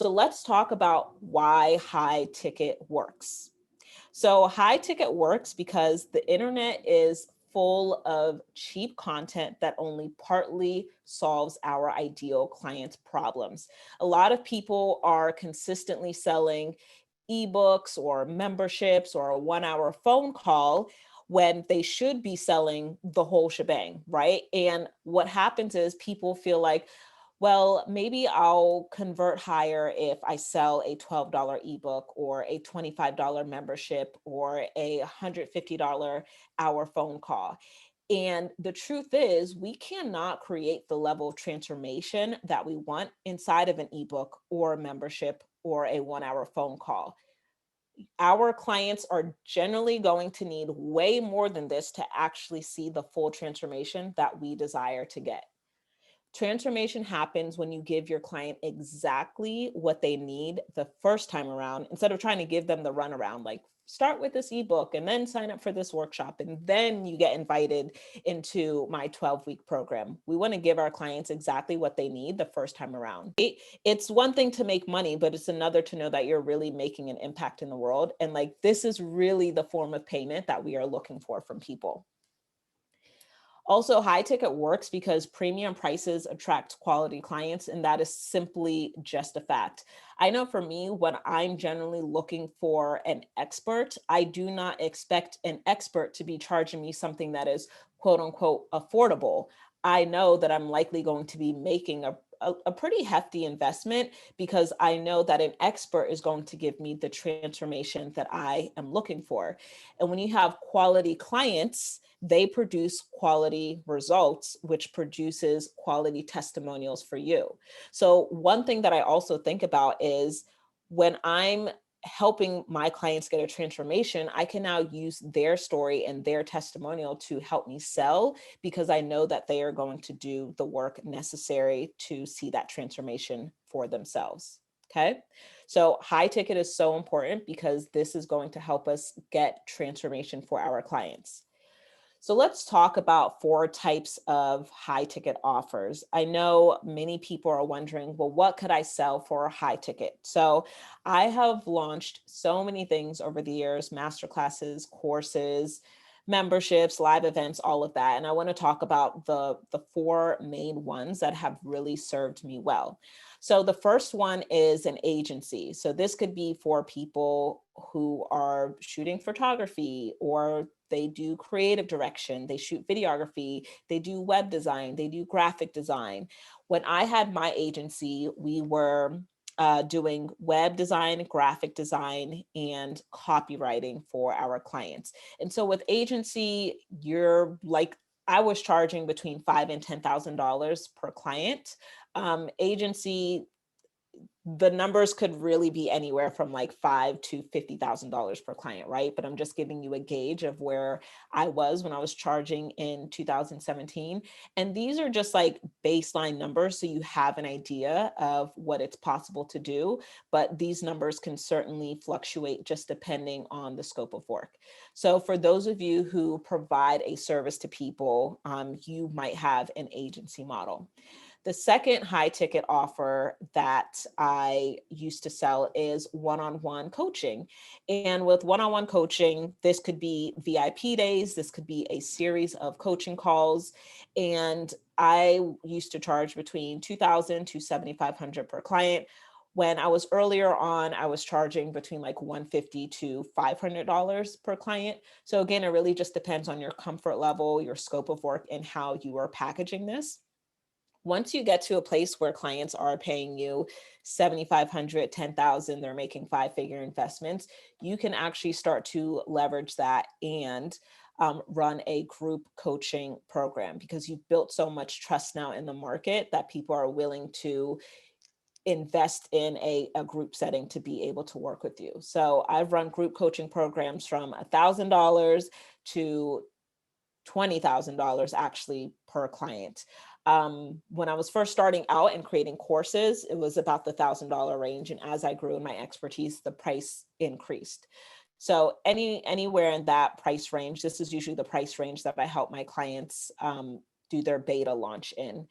So let's talk about why high ticket works. So high ticket works because the internet is full of cheap content that only partly solves our ideal client's problems. A lot of people are consistently selling ebooks or memberships or a 1 hour phone call when they should be selling the whole shebang, right? And what happens is people feel like, well, maybe I'll convert higher if I sell a $12 ebook or a $25 membership or a $150 hour phone call. And the truth is, we cannot create the level of transformation that we want inside of an ebook or a membership or a 1 hour phone call. Our clients are generally going to need way more than this to actually see the full transformation that we desire to get. Transformation happens when you give your client exactly what they need the first time around, instead of trying to give them the runaround, like start with this ebook and then sign up for this workshop and then you get invited into my 12-week program. We want to give our clients exactly what they need the first time around. It's one thing to make money, but it's another to know that you're really making an impact in the world. And like, this is really the form of payment that we are looking for from people. Also, high ticket works because premium prices attract quality clients, and that is simply just a fact. I know for me, when I'm generally looking for an expert, I do not expect an expert to be charging me something that is quote unquote affordable. I know that I'm likely going to be making a pretty hefty investment because I know that an expert is going to give me the transformation that I am looking for. And when you have quality clients, they produce quality results, which produces quality testimonials for you. So one thing that I also think about is when I'm helping my clients get a transformation, I can now use their story and their testimonial to help me sell, because I know that they are going to do the work necessary to see that transformation for themselves. Okay. So high ticket is so important because this is going to help us get transformation for our clients. So let's talk about 4 types of high ticket offers. I know many people are wondering, well, what could I sell for a high ticket? So I have launched so many things over the years: masterclasses, courses, memberships, live events, all of that. And I want to talk about the 4 main ones that have really served me well. So the first one is an agency. So this could be for people who are shooting photography, or they do creative direction, they shoot videography, they do web design, they do graphic design. When I had my agency, we were doing web design, graphic design, and copywriting for our clients. And so with agency, you're like, I was charging between $5,000 and $10,000 per client. Agency, the numbers could really be anywhere from like $5,000 to $50,000 per client, right? But I'm just giving you a gauge of where I was when I was charging in 2017. And these are just like baseline numbers, so you have an idea of what it's possible to do. But these numbers can certainly fluctuate just depending on the scope of work. So for those of you who provide a service to people, you might have an agency model. The second high ticket offer that I used to sell is one-on-one coaching. And with one-on-one coaching, this could be VIP days, this could be a series of coaching calls. And I used to charge between $2,000 to $7,500 per client. When I was earlier on, I was charging between like $150 to $500 per client. So again, it really just depends on your comfort level, your scope of work, and how you are packaging this. Once you get to a place where clients are paying you 7,500, 10,000, they're making 5-figure investments, you can actually start to leverage that and run a group coaching program, because you've built so much trust now in the market that people are willing to invest in a group setting to be able to work with you. So I've run group coaching programs from $1,000 to $20,000 actually per client. When I was first starting out and creating courses, it was about the $1,000 range. And as I grew in my expertise, the price increased. So anywhere in that price range, this is usually the price range that I help my clients do their beta launch in.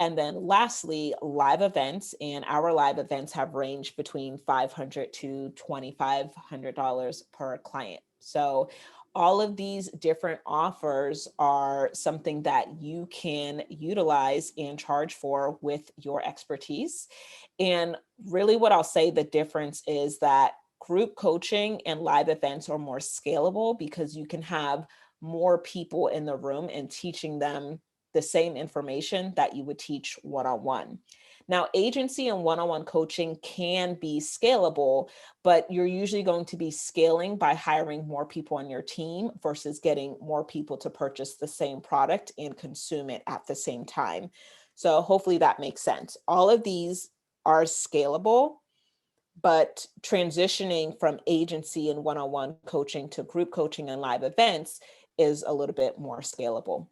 And then lastly, live events. And our live events have ranged between $500 to $2,500 per client. So all of these different offers are something that you can utilize and charge for with your expertise. And really, what I'll say the difference is that group coaching and live events are more scalable because you can have more people in the room and teaching them the same information that you would teach one on one. Now, agency and one on one coaching can be scalable, but you're usually going to be scaling by hiring more people on your team versus getting more people to purchase the same product and consume it at the same time. So, hopefully, that makes sense. All of these are scalable, but transitioning from agency and one on one coaching to group coaching and live events is a little bit more scalable.